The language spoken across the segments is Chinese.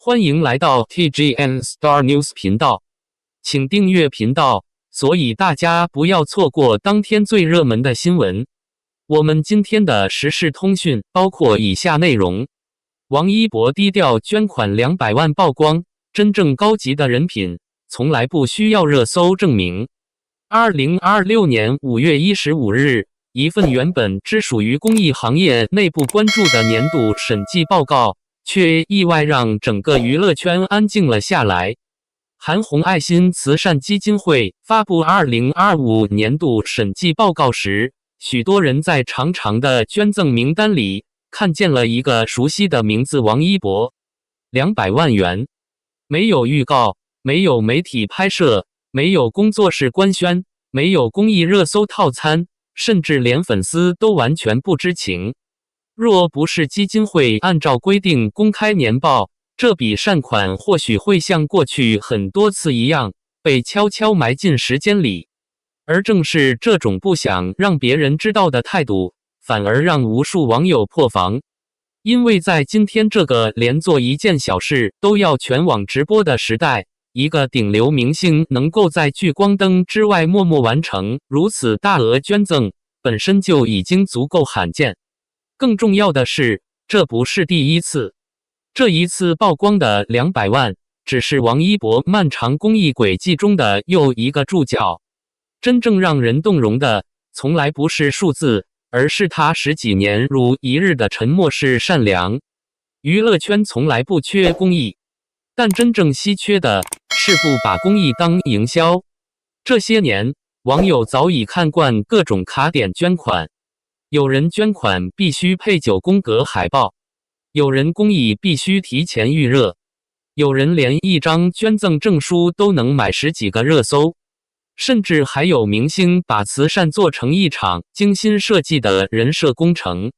欢迎来到 TGN Star News 频道，请订阅频道，所以大家不要错过当天最热门的新闻。我们今天的时事通讯包括以下内容：王一博低调捐款200万曝光，真正高级的人品从来不需要热搜证明。2026年5月15日，一份原本只属于公益行业内部关注的年度审计报告，却意外让整个娱乐圈安静了下来。韩红爱心慈善基金会发布2025年度审计报告时，许多人在长长的捐赠名单里看见了一个熟悉的名字——王一博。200万元，没有预告，没有媒体拍摄，没有工作室官宣，没有公益热搜套餐，甚至连粉丝都完全不知情。若不是基金会按照规定公开年报，这笔善款或许会像过去很多次一样，被悄悄埋进时间里。而正是这种不想让别人知道的态度，反而让无数网友破防。因为在今天这个连做一件小事都要全网直播的时代，一个顶流明星能够在聚光灯之外默默完成如此大额捐赠，本身就已经足够罕见。更重要的是，这不是第一次。这一次曝光的200万，只是王一博漫长公益轨迹中的又一个注脚。真正让人动容的，从来不是数字，而是他10几年如一日的沉默式善良。娱乐圈从来不缺公益，但真正稀缺的是不把公益当营销。这些年，网友早已看惯各种卡点捐款。有人捐款必须配9宫格海报，有人公益必须提前预热，有人连一张捐赠证书都能买10几个热搜，甚至还有明星把慈善做成一场精心设计的人设工程。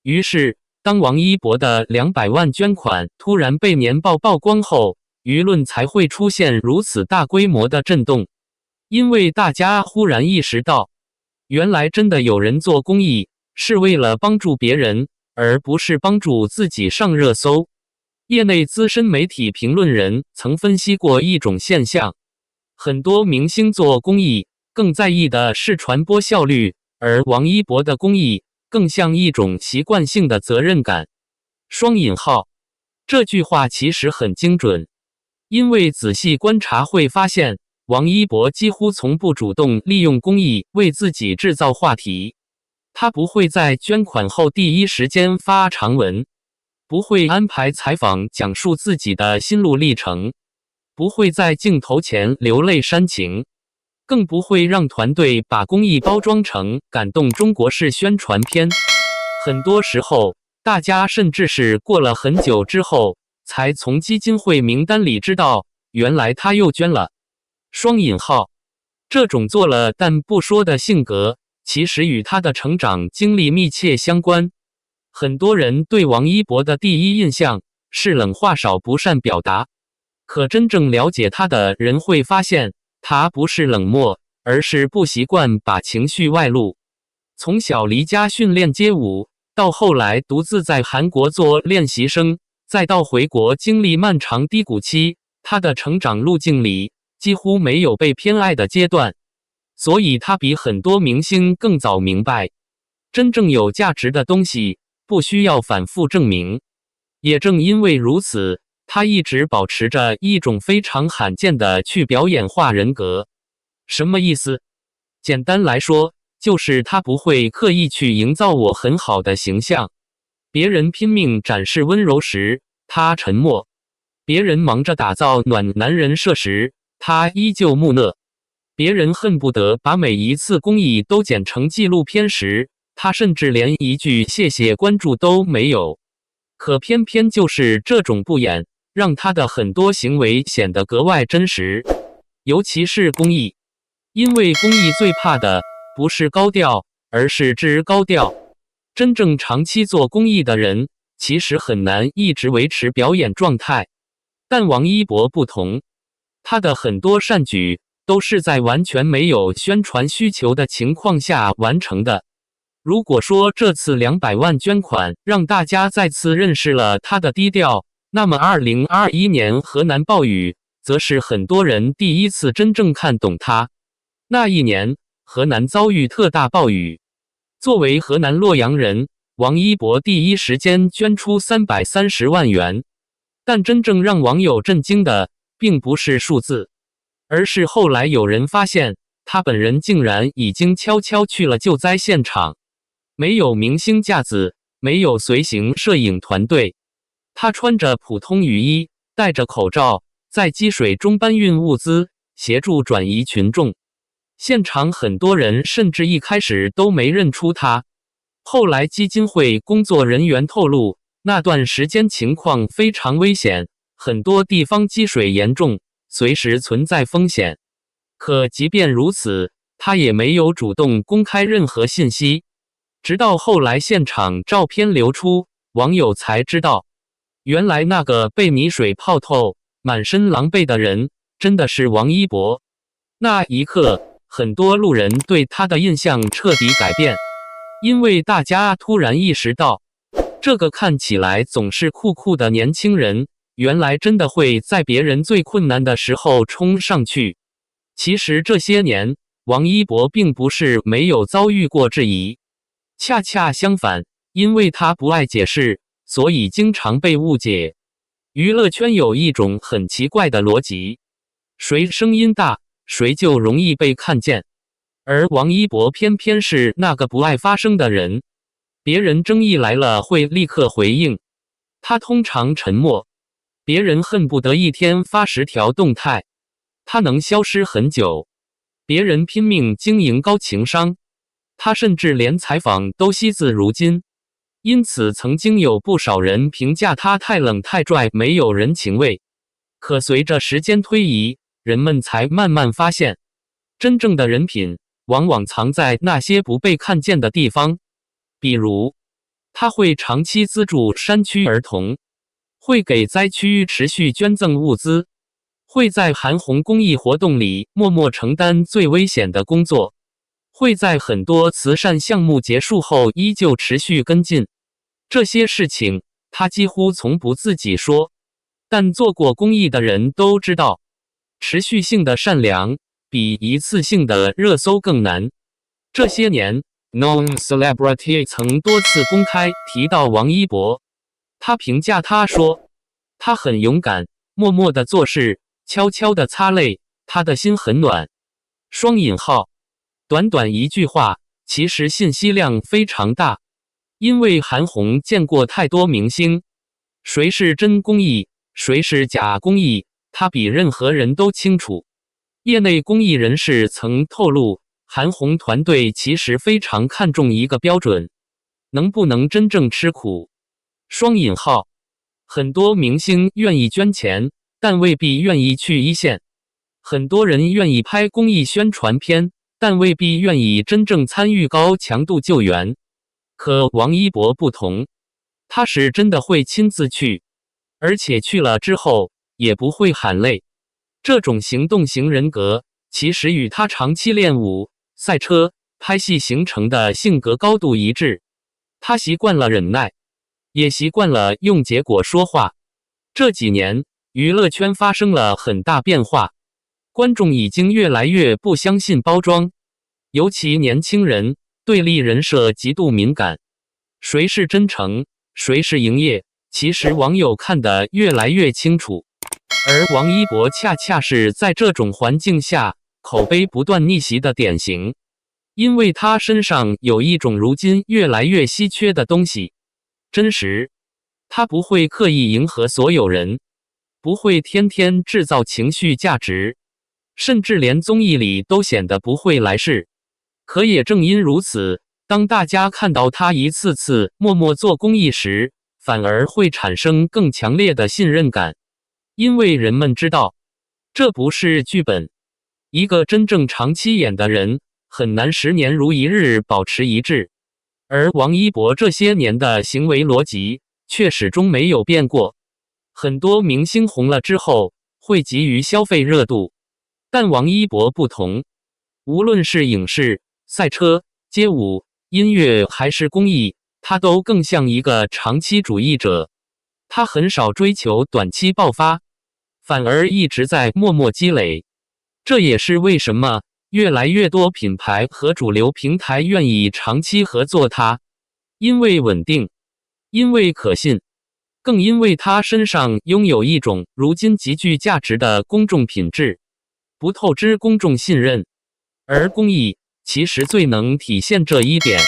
于是，当王一博的200万捐款突然被年报曝光后，舆论才会出现如此大规模的震动。因为大家忽然意识到，原来真的有人做公益是为了帮助别人，而不是帮助自己上热搜。业内资深媒体评论人曾分析过一种现象，很多明星做公益更在意的是传播效率，而王一博的公益更像一种习惯性的责任感。双引号，这句话其实很精准，因为仔细观察会发现，王一博几乎从不主动利用公益为自己制造话题。他不会在捐款后第一时间发长文，不会安排采访讲述自己的心路历程，不会在镜头前流泪煽情，更不会让团队把公益包装成感动中国式宣传片。很多时候，大家甚至是过了很久之后，才从基金会名单里知道，原来他又捐了。双引号，这种做了但不说的性格，其实与他的成长经历密切相关。很多人对王一博的第一印象是冷话少不善表达，可真正了解他的人会发现，他不是冷漠，而是不习惯把情绪外露。从小离家训练街舞，到后来独自在韩国做练习生，再到回国经历漫长低谷期，他的成长路径里几乎没有被偏爱的阶段。所以他比很多明星更早明白，真正有价值的东西不需要反复证明。也正因为如此，他一直保持着一种非常罕见的去表演化人格。什么意思？简单来说，就是他不会刻意去营造我很好的形象。别人拼命展示温柔时，他沉默；别人忙着打造暖男人设时，他依旧木讷；别人恨不得把每一次公益都剪成纪录片时，他甚至连一句谢谢关注都没有。可偏偏就是这种不掩，让他的很多行为显得格外真实。尤其是公益，因为公益最怕的不是高调，而是制高调。真正长期做公益的人，其实很难一直维持表演状态。但王一博不同，他的很多善举都是在完全没有宣传需求的情况下完成的。如果说这次200万捐款让大家再次认识了他的低调，那么2021年河南暴雨，则是很多人第一次真正看懂它。那一年，河南遭遇特大暴雨。作为河南洛阳人，王一博第一时间捐出330万元。但真正让网友震惊的，并不是数字，而是后来有人发现，他本人竟然已经悄悄去了救灾现场。没有明星架子，没有随行摄影团队，他穿着普通雨衣，戴着口罩，在积水中搬运物资，协助转移群众。现场很多人甚至一开始都没认出他。后来基金会工作人员透露，那段时间情况非常危险，很多地方积水严重，随时存在风险。可即便如此，他也没有主动公开任何信息。直到后来现场照片流出，网友才知道，原来那个被泥水泡透、满身狼狈的人，真的是王一博。那一刻，很多路人对他的印象彻底改变，因为大家突然意识到，这个看起来总是酷酷的年轻人，原来真的会在别人最困难的时候冲上去。其实这些年，王一博并不是没有遭遇过质疑，恰恰相反，因为他不爱解释，所以经常被误解。娱乐圈有一种很奇怪的逻辑，谁声音大，谁就容易被看见。而王一博偏偏是那个不爱发声的人，别人争议来了会立刻回应，他通常沉默，别人恨不得一天发10条动态，他能消失很久。别人拼命经营高情商，他甚至连采访都惜字如金。因此曾经有不少人评价他太冷太拽，没有人情味。可随着时间推移，人们才慢慢发现，真正的人品往往藏在那些不被看见的地方。比如，他会长期资助山区儿童，会给灾区持续捐赠物资，会在韩红公益活动里默默承担最危险的工作，会在很多慈善项目结束后依旧持续跟进。这些事情他几乎从不自己说，但做过公益的人都知道，持续性的善良比一次性的热搜更难。这些年，Known Celebrity 曾多次公开提到王一博，他评价他说，他很勇敢，默默地做事，悄悄地擦泪，他的心很暖。双引号，短短一句话，其实信息量非常大。因为韩红见过太多明星，谁是真公益，谁是假公益，他比任何人都清楚。业内公益人士曾透露，韩红团队其实非常看重一个标准，能不能真正吃苦。双引号，很多明星愿意捐钱，但未必愿意去一线。很多人愿意拍公益宣传片，但未必愿意真正参与高强度救援。可王一博不同，他是真的会亲自去，而且去了之后也不会喊累。这种行动型人格其实与他长期练武、赛车、拍戏形成的性格高度一致。他习惯了忍耐，也习惯了用结果说话。这几年，娱乐圈发生了很大变化，观众已经越来越不相信包装，尤其年轻人对立人设极度敏感，谁是真诚，谁是营业，其实网友看得越来越清楚。而王一博恰恰是在这种环境下口碑不断逆袭的典型，因为他身上有一种如今越来越稀缺的东西，真实。他不会刻意迎合所有人，不会天天制造情绪价值，甚至连综艺里都显得不会来事。可也正因如此，当大家看到他一次次默默做公益时，反而会产生更强烈的信任感。因为人们知道，这不是剧本。一个真正长期演的人，很难10年如一日保持一致。而王一博这些年的行为逻辑，却始终没有变过。很多明星红了之后，会急于消费热度，但王一博不同，无论是影视、赛车、街舞、音乐还是公益，他都更像一个长期主义者。他很少追求短期爆发，反而一直在默默积累。这也是为什么越来越多品牌和主流平台愿意长期合作它，因为稳定，因为可信，更因为他身上拥有一种如今极具价值的公众品质，不透支公众信任。而公益其实最能体现这一点，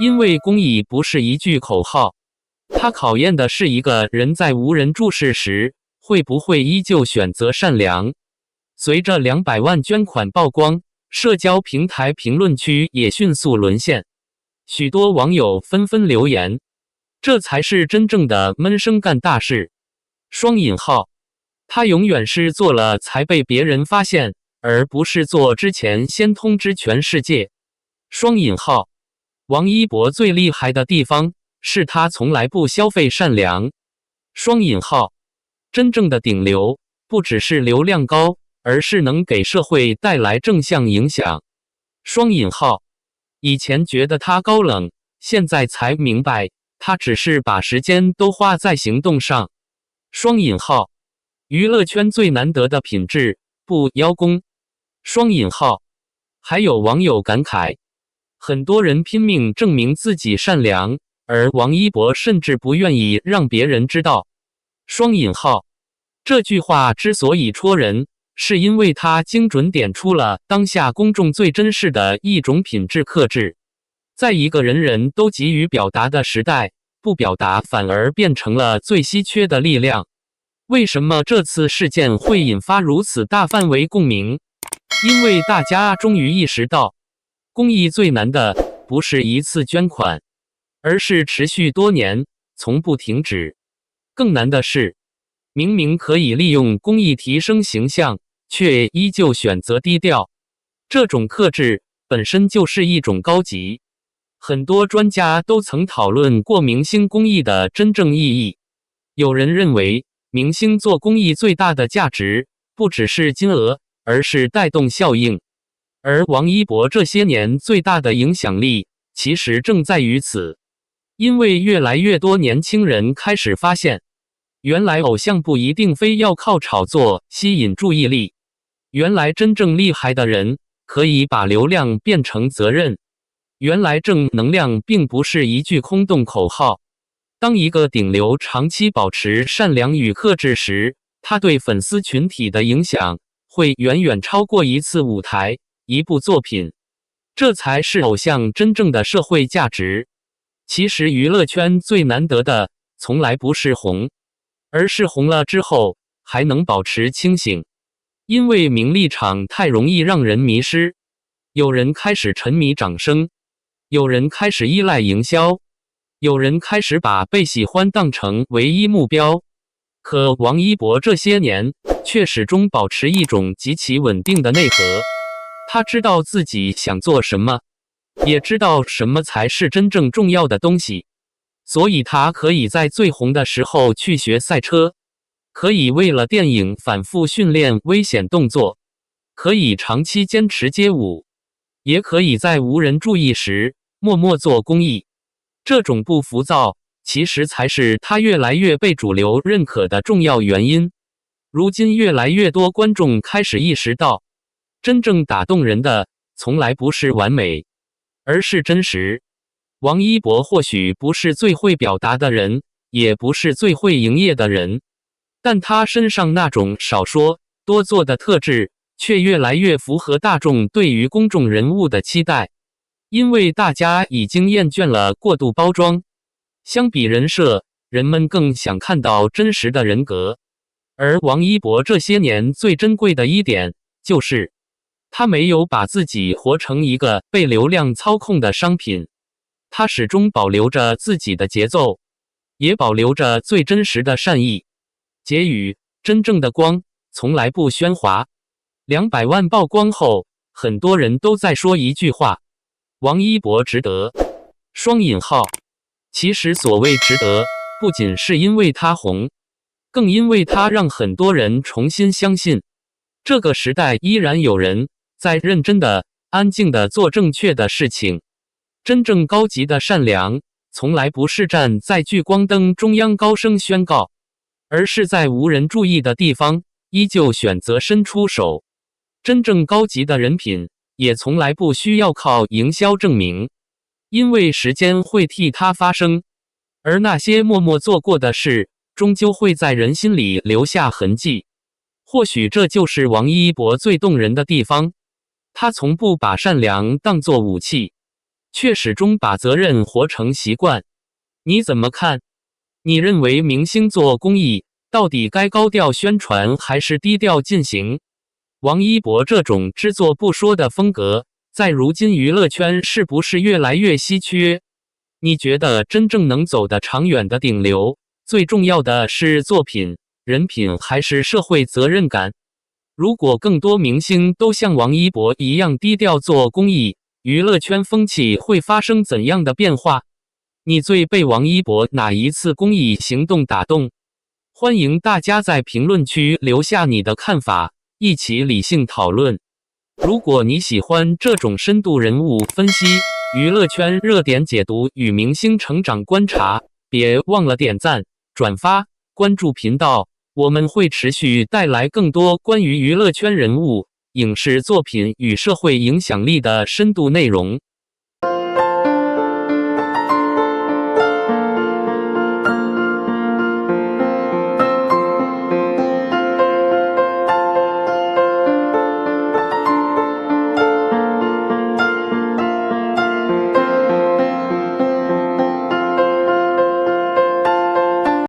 因为公益不是一句口号，它考验的是一个人在无人注视时，会不会依旧选择善良。随着200万捐款曝光，社交平台评论区也迅速沦陷，许多网友纷纷留言：这才是真正的闷声干大事。双引号，他永远是做了才被别人发现，而不是做之前先通知全世界。双引号，王一博最厉害的地方是他从来不消费善良。双引号，真正的顶流不只是流量高，而是能给社会带来正向影响。双引号，以前觉得他高冷，现在才明白他只是把时间都花在行动上。双引号，娱乐圈最难得的品质，不邀功。双引号，还有网友感慨，很多人拼命证明自己善良，而王一博甚至不愿意让别人知道。双引号，这句话之所以戳人，是因为它精准点出了当下公众最珍视的一种品质克制。在一个人人都急于表达的时代，不表达反而变成了最稀缺的力量。为什么这次事件会引发如此大范围共鸣？因为大家终于意识到，公益最难的不是一次捐款，而是持续多年，从不停止。更难的是，明明可以利用公益提升形象，却依旧选择低调。这种克制本身就是一种高级。很多专家都曾讨论过明星公益的真正意义。有人认为，明星做公益最大的价值，不只是金额，而是带动效应。而王一博这些年最大的影响力，其实正在于此。因为越来越多年轻人开始发现，原来偶像不一定非要靠炒作吸引注意力，原来真正厉害的人可以把流量变成责任，原来正能量并不是一句空洞口号。当一个顶流长期保持善良与克制时，他对粉丝群体的影响会远远超过一次舞台、一部作品。这才是偶像真正的社会价值。其实娱乐圈最难得的，从来不是红，而是红了之后还能保持清醒。因为名利场太容易让人迷失，有人开始沉迷掌声，有人开始依赖营销，有人开始把被喜欢当成唯一目标。可王一博这些年却始终保持一种极其稳定的内核。他知道自己想做什么，也知道什么才是真正重要的东西，所以他可以在最红的时候去学赛车，可以为了电影反复训练危险动作，可以长期坚持街舞，也可以在无人注意时默默做公益。这种不浮躁，其实才是他越来越被主流认可的重要原因。如今越来越多观众开始意识到，真正打动人的从来不是完美，而是真实。王一博或许不是最会表达的人，也不是最会营业的人，但他身上那种少说多做的特质，却越来越符合大众对于公众人物的期待。因为大家已经厌倦了过度包装，相比人设，人们更想看到真实的人格。而王一博这些年最珍贵的一点，就是他没有把自己活成一个被流量操控的商品，他始终保留着自己的节奏，也保留着最真实的善意。结语：真正的光从来不喧哗。200万曝光后，很多人都在说一句话：王一博值得。双引号。其实所谓值得，不仅是因为他红，更因为他让很多人重新相信，这个时代依然有人在认真的、安静的做正确的事情。真正高级的善良，从来不是站在聚光灯中央高声宣告，而是在无人注意的地方依旧选择伸出手。真正高级的人品也从来不需要靠营销证明，因为时间会替它发生，而那些默默做过的事终究会在人心里留下痕迹。或许这就是王一博最动人的地方，他从不把善良当作武器，却始终把责任活成习惯。你怎么看？你认为明星做公益到底该高调宣传还是低调进行？王一博这种只做不说的风格，在如今娱乐圈是不是越来越稀缺？你觉得真正能走得长远的顶流，最重要的是作品、人品还是社会责任感？如果更多明星都像王一博一样低调做公益，娱乐圈风气会发生怎样的变化？你最被王一博哪一次公益行动打动？欢迎大家在评论区留下你的看法，一起理性讨论。如果你喜欢这种深度人物分析、娱乐圈热点解读与明星成长观察，别忘了点赞、转发、关注频道，我们会持续带来更多关于娱乐圈人物、影视作品与社会影响力的深度内容。